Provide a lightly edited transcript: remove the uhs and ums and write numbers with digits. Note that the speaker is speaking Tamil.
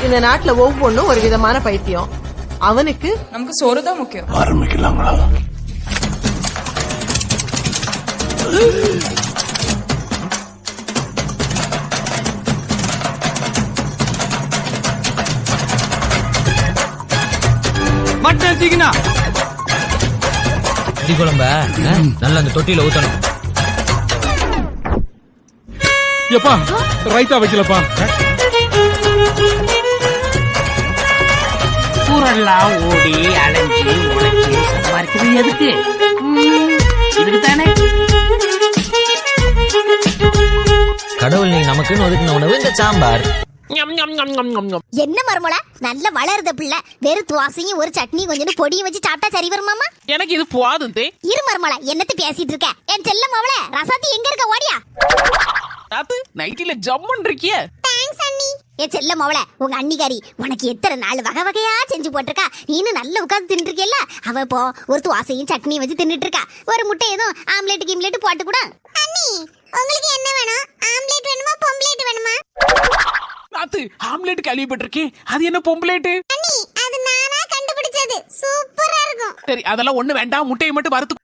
இந்த நாட்டுல ஒவ்வொன்னும் ஒரு விதமான பைத்தியம். அவனுக்கு நமக்கு சோறு தான் முக்கியம். ஆரம்பிக்கலாங்களா? மட்டன் சிக்கனா இடி குழம்ப நல்ல அந்த தொட்டியில ஊத்தணும். எப்பா ரைத்தா வைக்கலப்பா. ஊரெல்லாம் ஓடி அலைஞ்சி உழைச்சி சம்பாதிக்கிறது எதுக்கு? இதுக்கு தானே. கடவுள் நீ நமக்குன்னு ஒதுக்கின உணவு இந்த சாம்பார். என்ன மருமல நல்ல வளருத பிள்ளை. வெறும் துவாசையும் ஒரு சட்னி கொஞ்சம் பொடியும் வச்சு சாப்பிட்டா சரி வருமாமா? எனக்கு இது போதும். இரு மருமல, என்னத்து பேசிட்டு இருக்க? என் செல்லம் அவள ரசாத்தி எங்க இருக்க? ஓடியா நைட்டில ஜம்மன் இருக்கிய. தேங்க்ஸ் அண்ணி. என் செல்லம் அவள, உங்க அண்ணிகாரி உனக்கு எத்தனை நாள் வகை வகையா செஞ்சு போட்டிருக்கா. நீனு நல்ல உட்காந்து தின்னுட்டு இருக்கேல்ல. அவ இப்போ ஒரு துவாசையும் சட்னியும் வச்சு தின்னுட்டு இருக்கா. ஒரு முட்டை எதுவும் ஆம்லேட் கிம்லேட் போட்டு கூட. அண்ணி உங்களுக்கு என்ன வேணும்? ஆம்லேட் வேணுமா பொம்ப்ளேட் வேணுமா? ஆம்லேட் கேள்விப்பட்டிருக்கேன். அது என்ன பொம்பளேட்டு? அண்ணி அது நானா கண்டுபிடிச்சது. சூப்பரா இருக்கும். சரி அதெல்லாம் ஒண்ணு வேண்டாம். முட்டையை மட்டும் வறுத்து